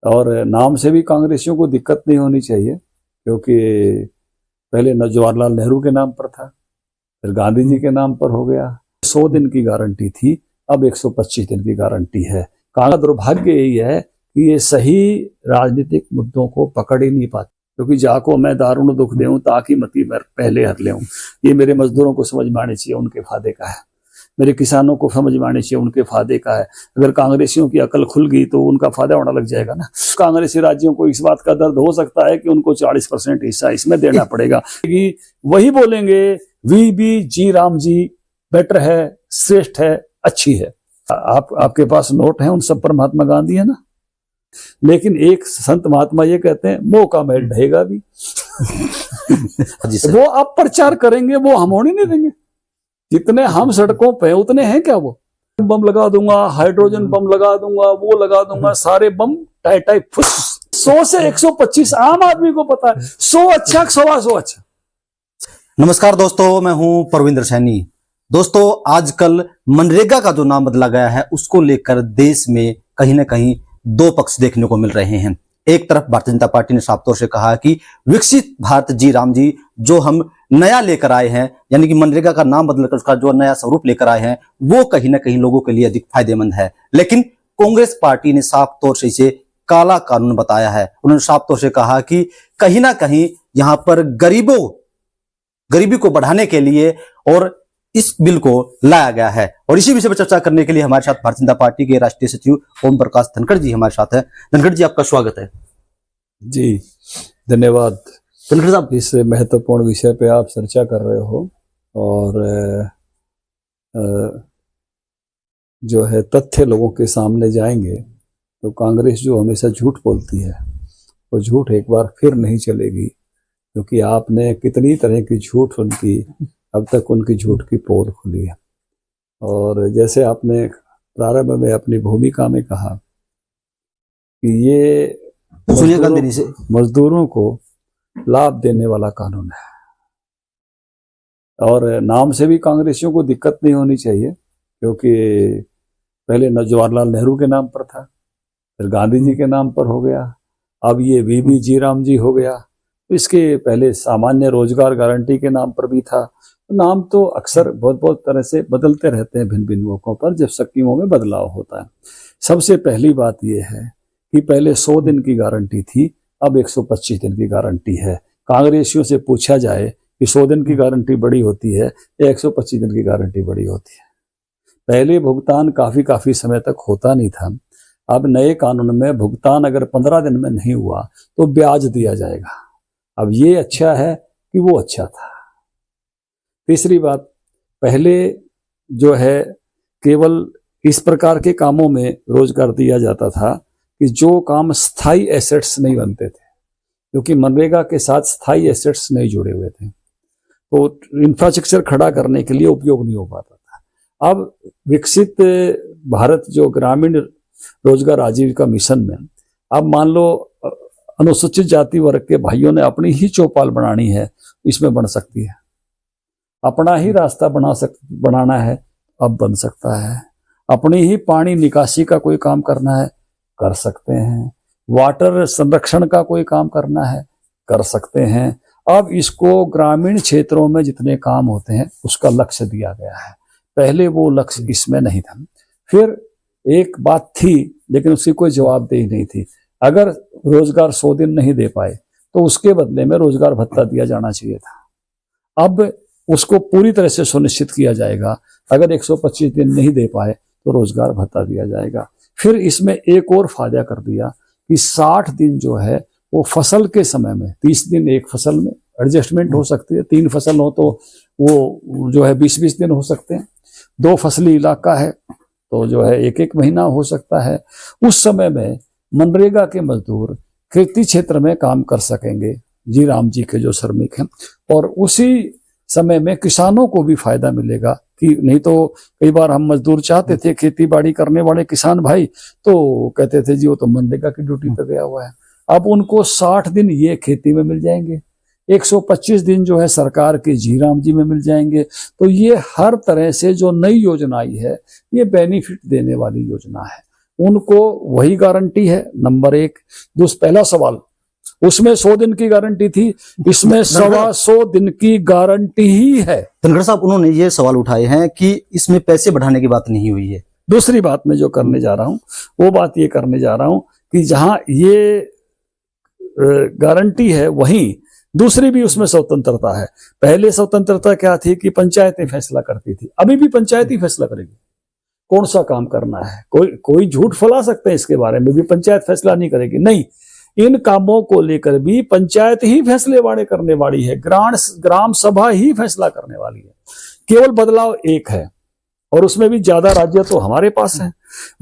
और नाम से भी कांग्रेसियों को दिक्कत नहीं होनी चाहिए, क्योंकि पहले जवाहरलाल नेहरू के नाम पर था, फिर गांधी जी के नाम पर हो गया। 100 दिन की गारंटी थी, अब 125 दिन की गारंटी है। का दुर्भाग्य यही है कि ये सही राजनीतिक मुद्दों को पकड़ ही नहीं पाते, क्योंकि जाको मैं दारुण दुख देऊं ताकि मती मैं पहले हर लेऊं। ये मेरे मजदूरों को समझ में आनी चाहिए, उनके फायदे का है। मेरे किसानों को समझ में आनी चाहिए, उनके फायदे का है। अगर कांग्रेसियों की अकल खुल गई तो उनका फायदा होने लग जाएगा ना। कांग्रेसी राज्यों को इस बात का दर्द हो सकता है कि उनको 40% हिस्सा इसमें देना पड़ेगा। वही बोलेंगे V B G RAM G better है, श्रेष्ठ है, अच्छी है। आपके पास नोट है, उन सब पर महात्मा गांधी है ना। लेकिन एक संत महात्मा ये कहते हैं मौका में ढहेगा भी। वो आप प्रचार करेंगे, वो हम होने नहीं देंगे। जितने हम सड़कों पे उतने हैं क्या? वो बम लगा दूंगा, हाइड्रोजन बम लगा दूंगा, वो लगा दूंगा, सारे बम टाई टाई फुस। 100 से 125 आम आदमी को पता है। 100 अच्छा, 125 अच्छा। नमस्कार दोस्तों, मैं हूं परविंदर सैनी। दोस्तों, आजकल मनरेगा का जो नाम बदला गया है उसको लेकर देश में कहीं ना कहीं दो पक्ष देखने को मिल रहे हैं। एक तरफ भारतीय जनता पार्टी ने साफ तौर से कहा कि विकसित भारत जी राम जी जो हम नया लेकर आए हैं, यानी कि मनरेगा का नाम बदलकर उसका जो नया स्वरूप लेकर आए हैं, वो कहीं ना कहीं लोगों के लिए अधिक फायदेमंद है। लेकिन कांग्रेस पार्टी ने साफ तौर से इसे काला कानून बताया है। उन्होंने साफ तौर से कहा कि कहीं ना कहीं यहां पर गरीबी को बढ़ाने के लिए और इस बिल को लाया गया है। और इसी विषय पर चर्चा करने के लिए हमारे साथ भारतीय जनता पार्टी के राष्ट्रीय सचिव ओम प्रकाश धनखड़ जी हमारे साथ हैं। धनखड़ जी, आपका स्वागत है। जी धन्यवाद। धनखड़ साहब, इस महत्वपूर्ण विषय पे आप चर्चा कर रहे हो और जो है तथ्य लोगों के सामने जाएंगे तो कांग्रेस जो हमेशा झूठ बोलती है वो झूठ एक बार फिर नहीं चलेगी, क्योंकि आपने कितनी तरह की झूठ उनकी अब तक उनकी झूठ की पोल खुली है। और जैसे आपने प्रारंभ में अपनी भूमिका में कहा कि ये मजदूरों को लाभ देने वाला कानून है, और नाम से भी कांग्रेसियों को दिक्कत नहीं होनी चाहिए, क्योंकि पहले जवाहरलाल नेहरू के नाम पर था, फिर गांधी जी के नाम पर हो गया, अब ये वी जी राम जी हो गया। इसके पहले सामान्य रोजगार गारंटी के नाम पर भी था। नाम तो अक्सर बहुत तरह से बदलते रहते हैं भिन्न भिन्न मौकों पर, जब स्कीमों में बदलाव होता है। सबसे पहली बात यह है कि पहले 100 दिन की गारंटी थी, अब 125 दिन की गारंटी है। कांग्रेसियों से पूछा जाए कि 100 दिन की गारंटी बड़ी होती है या 125 दिन की गारंटी बड़ी होती है? पहले भुगतान काफी समय तक होता नहीं था। अब नए कानून में भुगतान अगर 15 दिन में नहीं हुआ तो ब्याज दिया जाएगा। अब ये अच्छा है कि वो अच्छा था? तीसरी बात, पहले जो है केवल इस प्रकार के कामों में रोजगार दिया जाता था कि जो काम स्थायी एसेट्स नहीं बनते थे, क्योंकि मनरेगा के साथ स्थायी एसेट्स नहीं जुड़े हुए थे, तो इंफ्रास्ट्रक्चर खड़ा करने के लिए उपयोग नहीं हो पाता था। अब विकसित भारत जो ग्रामीण रोजगार आजीविका मिशन में, अब मान लो अनुसूचित जाति वर्ग के भाइयों ने अपनी ही चौपाल बनानी है, इसमें बन सकती है। अपना ही रास्ता बनाना है, अब बन सकता है। अपनी ही पानी निकासी का कोई काम करना है, कर सकते हैं। वाटर संरक्षण का कोई काम करना है, कर सकते हैं। अब इसको ग्रामीण क्षेत्रों में जितने काम होते हैं उसका लक्ष्य दिया गया है, पहले वो लक्ष्य इसमें नहीं था। फिर एक बात थी लेकिन उसकी कोई जवाबदेही नहीं थी। अगर रोजगार 100 दिन नहीं दे पाए तो उसके बदले में रोजगार भत्ता दिया जाना चाहिए था। अब उसको पूरी तरह से सुनिश्चित किया जाएगा, अगर 125 दिन नहीं दे पाए तो रोजगार भत्ता दिया जाएगा। फिर इसमें एक और फायदा कर दिया कि 60 दिन जो है वो फसल के समय में, 30 दिन एक फसल में एडजस्टमेंट हो सकती है, 3 फसल हो तो वो जो है 20-20 दिन हो सकते हैं। 2 फसली इलाका है तो जो है 1-1 महीना हो सकता है। उस समय में मनरेगा के मजदूर खेती क्षेत्र में काम कर सकेंगे, जी राम जी के जो श्रमिक हैं, और उसी समय में किसानों को भी फायदा मिलेगा। कि नहीं तो कई बार हम मजदूर चाहते थे, खेती बाड़ी करने वाले किसान भाई तो कहते थे जी वो तो मनरेगा की ड्यूटी पे गया हुआ है। अब उनको 60 दिन ये खेती में मिल जाएंगे, 125 दिन जो है सरकार के जी राम जी में मिल जाएंगे। तो ये हर तरह से जो नई योजना आई है ये बेनिफिट देने वाली योजना है। उनको वही गारंटी है, नंबर एक। पहला सवाल, उसमें 100 दिन की गारंटी थी, इसमें 125 दिन की गारंटी ही है। धनखड़ साहब, उन्होंने ये सवाल उठाए हैं कि इसमें पैसे बढ़ाने की बात नहीं हुई है। दूसरी बात मैं जो करने जा रहा हूं, वो बात ये करने जा रहा हूं कि जहां ये गारंटी है, वहीं दूसरी भी उसमें स्वतंत्रता है। पहले स्वतंत्रता क्या थी कि पंचायतें फैसला करती थी, अभी भी पंचायत ही फैसला करेगी कौन सा काम करना है। कोई झूठ फैला सकते हैं इसके बारे में भी, पंचायत फैसला नहीं करेगी, नहीं, इन कामों को लेकर भी पंचायत ही फैसले वाले करने वाली है, ग्राम सभा ही फैसला करने वाली है। केवल बदलाव एक है, और उसमें भी ज्यादा राज्य तो हमारे पास है,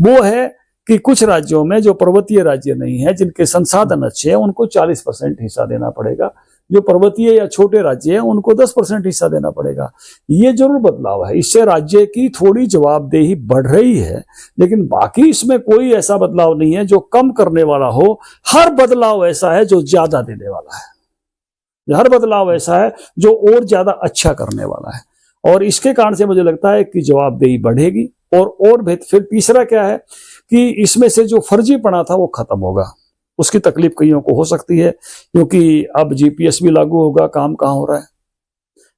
वो है कि कुछ राज्यों में जो पर्वतीय राज्य नहीं है, जिनके संसाधन अच्छे हैं, उनको 40% हिस्सा देना पड़ेगा। जो पर्वतीय या छोटे राज्य हैं, उनको 10% हिस्सा देना पड़ेगा। ये जरूर बदलाव है, इससे राज्य की थोड़ी जवाबदेही बढ़ रही है, लेकिन बाकी इसमें कोई ऐसा बदलाव नहीं है जो कम करने वाला हो। हर बदलाव ऐसा है जो ज्यादा देने वाला है, हर बदलाव ऐसा है जो और ज्यादा अच्छा करने वाला है, और इसके कारण से मुझे लगता है कि जवाबदेही बढ़ेगी। और फिर तीसरा क्या है कि इसमें से जो फर्जीपना था वो खत्म होगा। उसकी तकलीफ कईयों को हो सकती है, क्योंकि अब जीपीएस भी लागू होगा, काम कहाँ हो रहा है,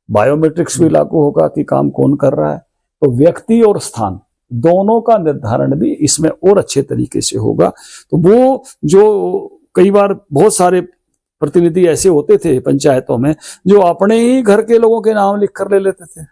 बायोमेट्रिक्स भी लागू होगा कि काम कौन कर रहा है, तो व्यक्ति और स्थान दोनों का निर्धारण भी इसमें और अच्छे तरीके से होगा। तो वो जो कई बार बहुत सारे प्रतिनिधि ऐसे होते थे पंचायतों में जो अपने ही घर के लोगों के नाम लिख कर ले लेते थे,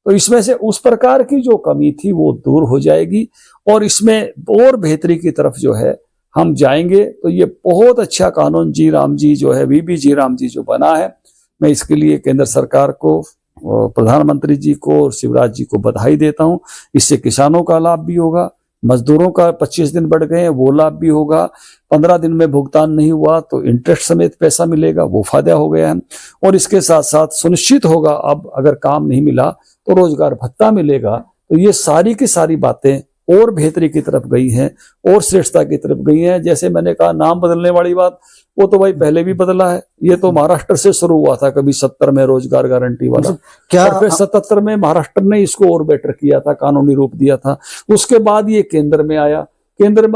तो इसमें से उस प्रकार की जो कमी थी वो दूर हो जाएगी, और इसमें और बेहतरी की तरफ जो है हम जाएंगे। तो ये बहुत अच्छा कानून जी राम जी जो है, वीबी जी राम जी जो बना है, मैं इसके लिए केंद्र सरकार को, प्रधानमंत्री जी को और शिवराज जी को बधाई देता हूं। इससे किसानों का लाभ भी होगा, मजदूरों का 25 दिन बढ़ गए हैं वो लाभ भी होगा, 15 दिन में भुगतान नहीं हुआ तो इंटरेस्ट समेत पैसा मिलेगा, वो फायदा हो गया है। और इसके साथ साथ सुनिश्चित होगा अब अगर काम नहीं मिला तो रोजगार भत्ता मिलेगा। तो ये सारी की सारी बातें और बेहतरी की तरफ गई हैं और श्रेष्ठता की तरफ गई हैं। जैसे मैंने कहा, नाम बदलने वाली बात, वो तो भाई पहले भी बदला है। ये तो महाराष्ट्र से शुरू हुआ था, कभी 70 में रोजगार गारंटी वाला, क्या फिर 77 में महाराष्ट्र ने इसको और बेटर किया था, कानूनी रूप दिया था। उसके बाद ये केंद्र में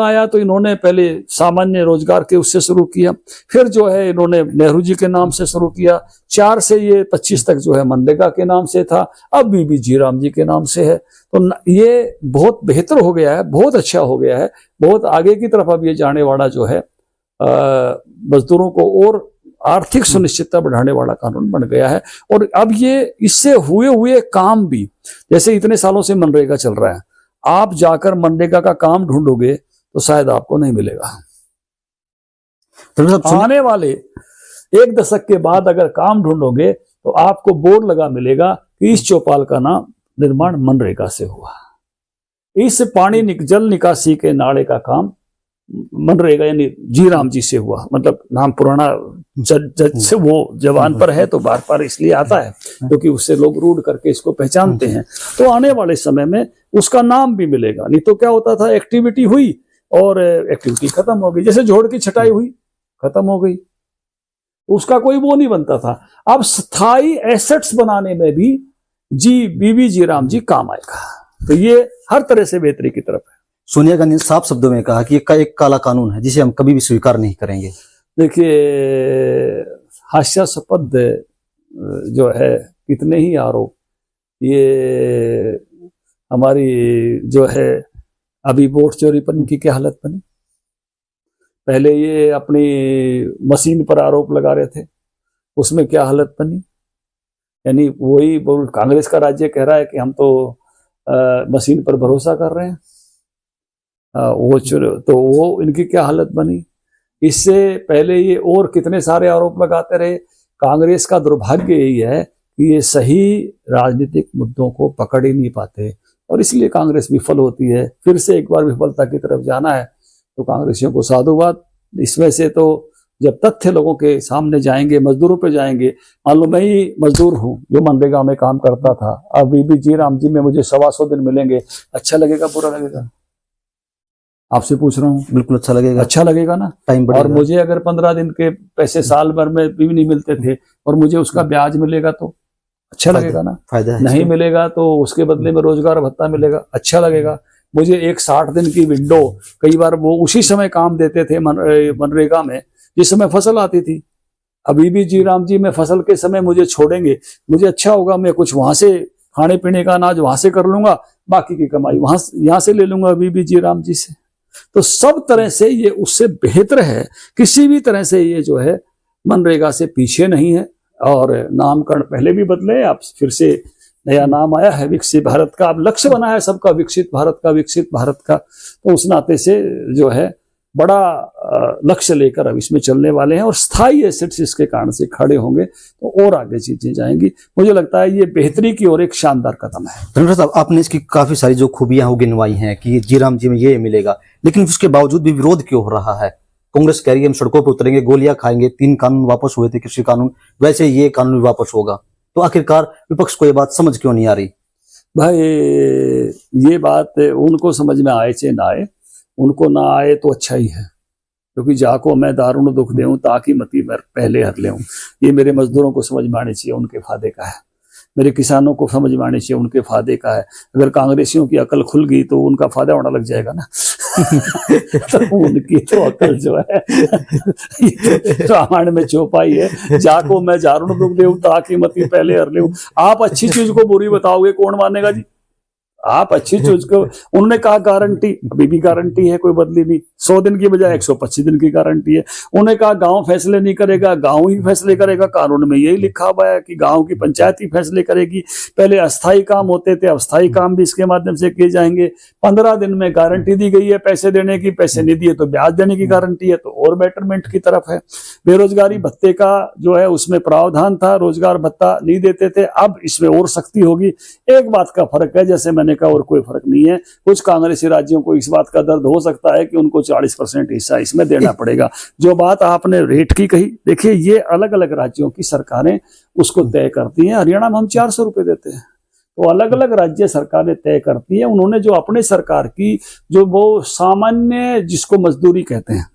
आया तो इन्होंने पहले सामान्य रोजगार के उससे शुरू किया, फिर जो है इन्होंने नेहरू जी के नाम से शुरू किया, 4 से ये 25 तक जो है मनरेगा के नाम से था, अब बीबी जी राम जी के नाम से है। तो ये बहुत बेहतर हो गया है, बहुत अच्छा हो गया है, बहुत आगे की तरफ अब ये जाने वाला जो है मजदूरों को और आर्थिक सुनिश्चितता बढ़ाने वाला कानून बन गया है। और अब ये इससे हुए काम भी, जैसे इतने सालों से मनरेगा चल रहा है, आप जाकर मनरेगा का काम ढूंढोगे तो शायद आपको नहीं मिलेगा। तो आने वाले 1 दशक के बाद अगर काम ढूंढोगे तो आपको बोर्ड लगा मिलेगा कि इस चौपाल का नाम निर्माण मनरेगा से हुआ, इस पानी जल निकासी के नाले का काम मनरेगा यानी जी राम जी से हुआ। मतलब नाम पुराना जज से वो जवान पर है तो बार बार इसलिए आता है क्योंकि उससे लोग रूढ़ करके इसको पहचानते हैं। तो आने वाले समय में उसका नाम भी मिलेगा। नहीं तो क्या होता था, एक्टिविटी हुई और एक्टिविटी खत्म हो गई, जैसे जोड़ की छटाई हुई खत्म हो गई, उसका कोई वो नहीं बनता था। अब स्थायी एसेट्स बनाने में भी बीबी जी राम जी काम आएगा। तो ये हर तरह से बेहतरी की तरफ है। सोनिया गांधी ने साफ शब्दों में कहा कि ये एक काला कानून है जिसे हम कभी भी स्वीकार नहीं करेंगे। देखिए, हास्यास्पद जो है कितने ही आरोप, ये हमारी जो है अभी वोट चोरी पर इनकी क्या हालत बनी। पहले ये अपनी मशीन पर आरोप लगा रहे थे, उसमें क्या हालत बनी। यानी वही कांग्रेस का राज्य कह रहा है कि हम तो मशीन पर भरोसा कर रहे हैं, वो इनकी क्या हालत बनी। इससे पहले ये और कितने सारे आरोप लगाते रहे। कांग्रेस का दुर्भाग्य यही है कि ये सही राजनीतिक मुद्दों को पकड़ ही नहीं पाते और इसलिए कांग्रेस विफल होती है। फिर से एक बार विफलता की तरफ जाना है तो कांग्रेसियों को साधुवाद। इसमें से तो जब तथ्य लोगों के सामने जाएंगे, मजदूरों पे जाएंगे, मान लो मैं ही मजदूर हूं जो मनरेगा में काम करता था, अब बीबी जी राम जी में मुझे 125 दिन मिलेंगे, अच्छा लगेगा बुरा लगेगा? आपसे पूछ रहा हूँ। बिल्कुल अच्छा लगेगा। अच्छा लगेगा ना, टाइम बढ़ेगा। और मुझे अगर 15 दिन के पैसे साल भर में भी नहीं मिलते थे और मुझे उसका ब्याज मिलेगा तो अच्छा लगेगा ना। फायदा है। नहीं मिलेगा तो उसके बदले में रोजगार भत्ता मिलेगा, अच्छा लगेगा। मुझे एक 60 दिन की विंडो, कई बार वो उसी समय काम देते थे मनरेगा में जिस समय फसल आती थी। अभी भी जी राम जी में फसल के समय मुझे छोड़ेंगे, मुझे अच्छा होगा, मैं कुछ वहां से खाने पीने का अनाज वहां से कर लूंगा, बाकी की कमाई वहां यहां से ले लूंगा अभी भी जी राम जी से। तो सब तरह से ये उससे बेहतर है, किसी भी तरह से ये जो है मनरेगा से पीछे नहीं है। और नामकरण पहले भी बदले, अब फिर से नया नाम आया है विकसित भारत का। अब लक्ष्य बना है सबका विकसित भारत का, विकसित भारत का। तो उस नाते से जो है बड़ा लक्ष्य लेकर अब इसमें चलने वाले हैं और स्थायी एसेट्स इसके कारण से खड़े होंगे तो और आगे चीजें जाएंगी। मुझे लगता है ये बेहतरी की ओर एक शानदार कदम है। धनराज साहब, आपने इसकी काफी सारी जो खूबियां गिनवाई हैं कि जी राम जी में ये मिलेगा, लेकिन उसके बावजूद भी विरोध क्यों हो रहा है? कांग्रेस कह रही है हम सड़कों पर उतरेंगे, गोलियां खाएंगे, 3 कानून वापस हुए थे, कृषि कानून, वैसे ये कानून भी वापस होगा। तो आखिरकार विपक्ष को ये बात समझ क्यों नहीं आ रही? भाई ये बात उनको समझ में आए चाहे ना आए, उनको ना आए तो अच्छा ही है, क्योंकि जाको मैं दारुण दुख देऊं ताकि मती पहले हर लेऊं। ये मेरे मजदूरों को समझ में आने चाहिए, उनके फायदे का है। मेरे किसानों को समझ में आने चाहिए, उनके फायदे का है। अगर कांग्रेसियों की अकल खुल गई तो उनका फायदा होना लग जाएगा ना। तो उनकी तो अकल जो है रामायण में चौपाई है, जाको मैं दारुण दुख देऊं ताकि मती पहले हर लेऊं। आप अच्छी चीज को बुरी बताओगे, कौन मानेगा जी? आप अच्छी चीज को, उन्होंने कहा गारंटी, अभी भी गारंटी है, कोई बदली नहीं। 100 दिन की बजाय 125 दिन की गारंटी है। उन्होंने कहा गांव फैसले नहीं करेगा, गांव ही फैसले करेगा। कानून में यही लिखा हुआ है कि गांव की पंचायत ही फैसले करेगी। पहले अस्थायी काम होते थे, अब स्थायी काम भी इसके माध्यम से किए जाएंगे। 15 दिन में गारंटी दी गई है पैसे देने की, पैसे नहीं दिए तो ब्याज देने की गारंटी है, तो और बेटरमेंट की तरफ है। बेरोजगारी भत्ते का जो है उसमें प्रावधान था, रोजगार भत्ता नहीं देते थे, अब इसमें और सख्ती होगी। एक बात का फर्क है, जैसे मैंने का और कोई फर्क नहीं है। कुछ कांग्रेसी राज्यों को इस बात का दर्द हो सकता है कि उनको 40% हिस्सा इसमें देना पड़ेगा। जो बात आपने रेट की कही, देखिए ये अलग अलग राज्यों की सरकारें उसको तय करती हैं। हरियाणा में हम 400 रुपए देते हैं, तो अलग अलग राज्य सरकारें तय करती है। उन्होंने जो अपने सरकार की जो वो सामान्य जिसको मजदूरी कहते हैं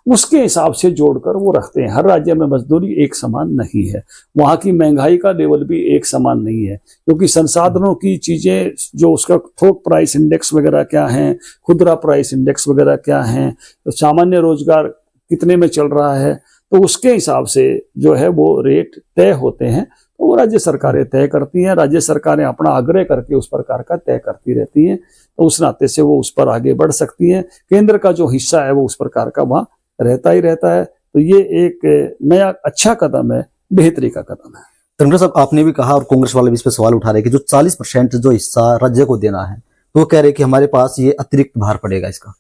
उसके हिसाब से जोड़कर वो रखते हैं। हर राज्य में मजदूरी एक समान नहीं है, वहां की महंगाई का लेवल भी एक समान नहीं है, क्योंकि संसाधनों की चीजें जो उसका थोक प्राइस इंडेक्स वगैरह क्या है, खुदरा प्राइस इंडेक्स वगैरह क्या है, तो सामान्य रोजगार कितने में चल रहा है, तो उसके हिसाब से जो है वो रेट तय होते हैं। तो वो राज्य सरकारें तय करती हैं, राज्य सरकारें अपना आग्रह करके उस प्रकार का तय करती रहती हैं। तो उस नाते से वो उस पर आगे बढ़ सकती हैं। केंद्र का जो हिस्सा है वो उस प्रकार का वहां रहता ही रहता है। तो ये एक नया अच्छा कदम है, बेहतरी का कदम है। धनराज साहब, आपने भी कहा और कांग्रेस वाले भी इस पर सवाल उठा रहे हैं कि जो 40% जो हिस्सा राज्य को देना है, तो वो कह रहे हैं कि हमारे पास ये अतिरिक्त भार पड़ेगा। इसका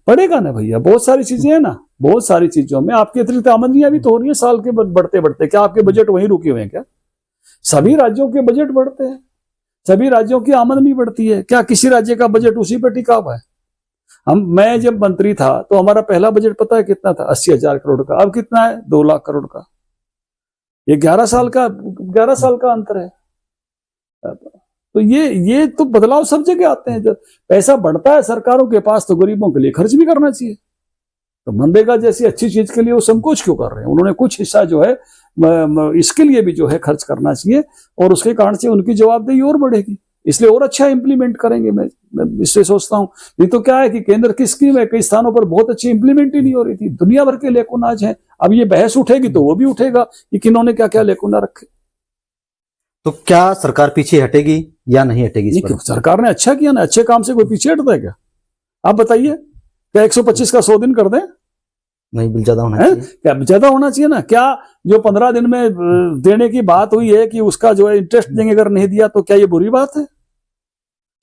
पड़ेगा ना भैया, बहुत सारी चीजें हैं ना, बहुत सारी चीजों में आपकी अतिरिक्त आमदनियां भी तो हो रही है साल के बढ़ते बढ़ते। क्या आपके बजट वहीं रुके हुए हैं क्या? सभी राज्यों के बजट बढ़ते हैं, सभी राज्यों की आमदनी बढ़ती है। क्या किसी राज्य का बजट उसी पर टिका हुआ है? मैं जब मंत्री था तो हमारा पहला बजट पता है कितना था? 80,000 करोड़ का। अब कितना है? 2 लाख करोड़ का। ये 11 साल का अंतर है। तो ये तो बदलाव सब जगह आते हैं। जब पैसा बढ़ता है सरकारों के पास तो गरीबों के लिए खर्च भी करना चाहिए। तो मनरेगा जैसी अच्छी चीज के लिए वो संकोच क्यों कर रहे हैं? उन्होंने कुछ हिस्सा जो है इसके लिए भी जो है खर्च करना चाहिए, और उसके कारण से उनकी जवाबदेही और बढ़ेगी, इसलिए और अच्छा इंप्लीमेंट करेंगे। मैं इससे सोचता हूं। नहीं तो क्या है कि केंद्र की स्कीम है, कई स्थानों पर बहुत अच्छी इंप्लीमेंट ही नहीं हो रही थी, दुनिया भर के लेकुनाज हैं। अब ये बहस उठेगी तो वो भी उठेगा कि किन्होंने क्या क्या लेकुना रखे। तो क्या सरकार पीछे हटेगी या नहीं हटेगी इस पर? सरकार ने अच्छा किया ना, अच्छे काम से कोई पीछे हटता है क्या? आप बताइए, क्या 125 का 100 दिन कर दें? नहीं, बिल ज्यादा होना चाहिए। क्या ज्यादा होना चाहिए ना? क्या जो 15 दिन में देने की बात हुई है कि उसका जो है इंटरेस्ट देंगे, अगर नहीं दिया तो क्या ये बुरी बात है?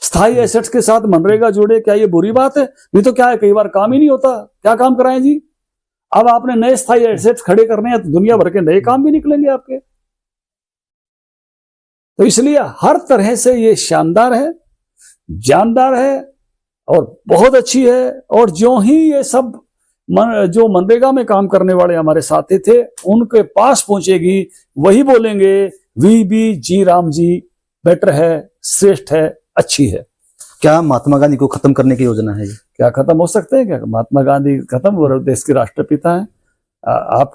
स्थायी एसेट्स के साथ मनरेगा जोड़े, क्या ये बुरी बात है? नहीं तो क्या है, कई बार काम ही नहीं होता, क्या काम कराएं जी? अब आपने नए स्थायी एसेट्स खड़े करने हैं तो दुनिया भर के नए काम भी निकलेंगे आपके। तो इसलिए हर तरह से ये शानदार है, जानदार है और बहुत अच्छी है। और जो ही ये सब जो मनरेगा में काम करने वाले हमारे साथी थे उनके पास पहुंचेगी, वही बोलेंगे V B G RAM G better है, श्रेष्ठ है, अच्छी है। क्या महात्मा गांधी को खत्म करने की योजना है? क्या खत्म हो सकते हैं क्या? महात्मा गांधी खत्म, वो देश के राष्ट्रपिता हैं।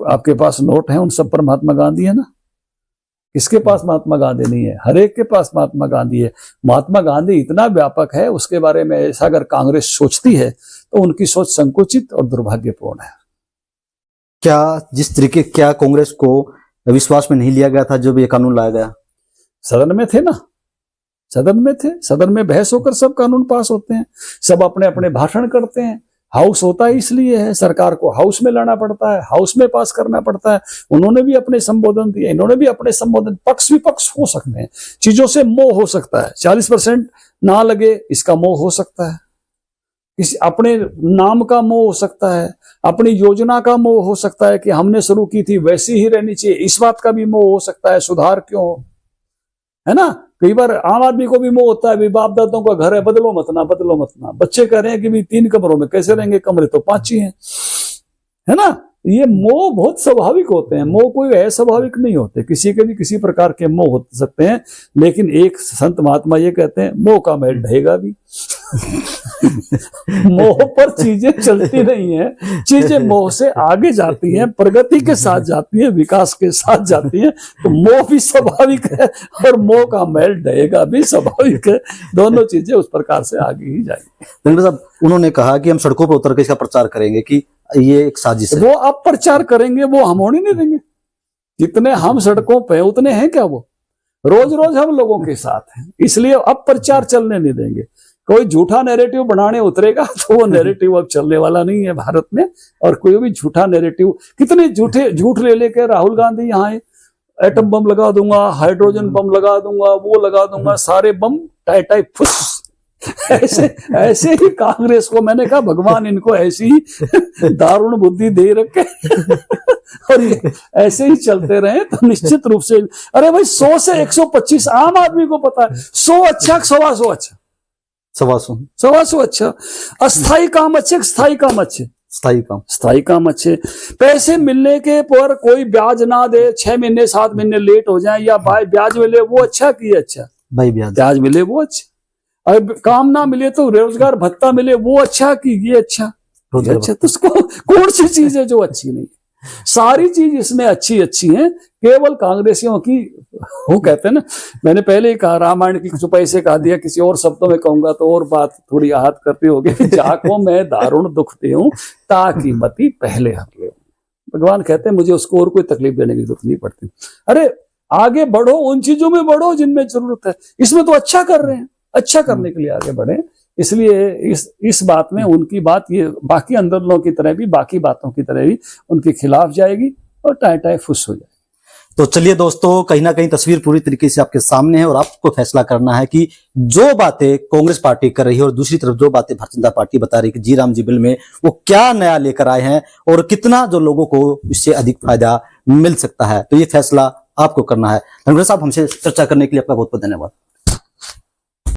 आपके पास नोट है, उन सब पर महात्मा गांधी है ना। किसके पास महात्मा गांधी नहीं है? हर एक के पास महात्मा गांधी है। महात्मा गांधी इतना व्यापक है, उसके बारे में ऐसा अगर कांग्रेस सोचती है तो उनकी सोच संकुचित और दुर्भाग्यपूर्ण है। क्या कांग्रेस को विश्वास में नहीं लिया गया था जब ये कानून लाया गया? सदन में थे ना, सदन में बहस होकर सब कानून पास होते हैं, सब अपने अपने भाषण करते हैं। हाउस होता है इसलिए है, सरकार को हाउस में लाना पड़ता है, हाउस में पास करना पड़ता है। उन्होंने भी अपने संबोधन दिए, इन्होंने भी अपने संबोधन, पक्ष विपक्ष हो सकते हैं, चीजों से मोह हो सकता है, 40% ना लगे इसका मोह हो सकता है, किसी अपने नाम का मोह हो सकता है, अपनी योजना का मोह हो सकता है कि हमने शुरू की थी वैसी ही रहनी चाहिए, इस बात का भी मोह हो सकता है, सुधार क्यों हो, है ना। कई बार आम आदमी को भी मोह होता है, बाप दादों का घर है, बदलो मत ना। बच्चे कह रहे हैं कि भी 3 कमरों में कैसे रहेंगे, कमरे तो 5 ही हैं, है ना। ये मोह बहुत स्वाभाविक होते हैं, मोह कोई अस्वाभाविक नहीं होते, किसी के भी किसी प्रकार के मोह हो सकते हैं। लेकिन एक संत महात्मा ये कहते हैं, मोह का महल ढहेगा भी। मोह पर चीजें चलती नहीं है, चीजें मोह से आगे जाती हैं, प्रगति के साथ जाती हैं, विकास के साथ जाती हैं। तो मोह भी स्वाभाविक है और मोह का महल ढहेगा भी स्वाभाविक है। दोनों चीजें उस प्रकार से आगे ही जाएंगी। धनखड़ साहब, उन्होंने कहा कि हम सड़कों पर उतर के इसका प्रचार करेंगे कि ये एक साजिश है। वो अब प्रचार करेंगे, वो हम होने नहीं देंगे। जितने हम सड़कों पे उतने हैं क्या वो? रोज रोज हम लोगों के साथ हैं, इसलिए अब प्रचार चलने नहीं देंगे। कोई झूठा नैरेटिव बनाने उतरेगा तो वो नैरेटिव अब चलने वाला नहीं है भारत में। और कोई भी झूठा नैरेटिव, कितने झूठ ले लेके राहुल गांधी यहाँ एटम बम लगा दूंगा, हाइड्रोजन बम लगा दूंगा, वो लगा दूंगा, सारे बम टाई फुस। ऐसे ही कांग्रेस को मैंने कहा भगवान इनको ऐसी ही दारुण बुद्धि दे रखे और ये ऐसे ही चलते रहे तो निश्चित रूप से, अरे भाई 100 से 125 आम आदमी को पता है, 100 अच्छा 125 अच्छा, 125 अच्छा। अस्थाई काम अच्छे, स्थाई काम अच्छे, स्थाई काम अच्छे। पैसे मिलने के पर कोई ब्याज ना दे, 6 महीने 7 महीने लेट हो जाए, या ब्याज मिले वो अच्छा कि अच्छा, भाई ब्याज मिले वो अच्छा। अब काम ना मिले तो रोजगार भत्ता मिले वो अच्छा कि ये अच्छा, अच्छा। तो उसको कौन सी चीज है जो अच्छी नहीं? सारी चीज इसमें अच्छी हैं, केवल कांग्रेसियों की। वो कहते हैं ना, मैंने पहले ही कहा, रामायण की कुछ पैसे कहा दिया, किसी और शब्दों में कहूंगा तो और बात थोड़ी आहत करती होगी। जाको मैं दारुण दुख दूं ताकि मती पहले हर ले। भगवान कहते हैं मुझे उसको और कोई तकलीफ देने की जरूरत नहीं पड़ती। अरे आगे बढ़ो, उन चीजों में बढ़ो जिनमें जरूरत है। इसमें तो अच्छा कर रहे हैं, अच्छा करने के लिए आगे बढ़े। इसलिए इस बात में उनकी बात, ये बाकी आंदोलनों की तरह भी, बाकी बातों की तरह भी उनके खिलाफ जाएगी और टाई फुस हो जाएगी। तो चलिए दोस्तों, कहीं ना कहीं तस्वीर पूरी तरीके से आपके सामने है और आपको फैसला करना है कि जो बातें कांग्रेस पार्टी कर रही है और दूसरी तरफ जो बातें भारतीय जनता पार्टी बता रही है कि जी राम जी बिल में वो क्या नया लेकर आए हैं और कितना जो लोगों को इससे अधिक फायदा मिल सकता है। तो ये फैसला आपको करना है। धनखड़ साहब, हमसे चर्चा करने के लिए आपका बहुत बहुत धन्यवाद।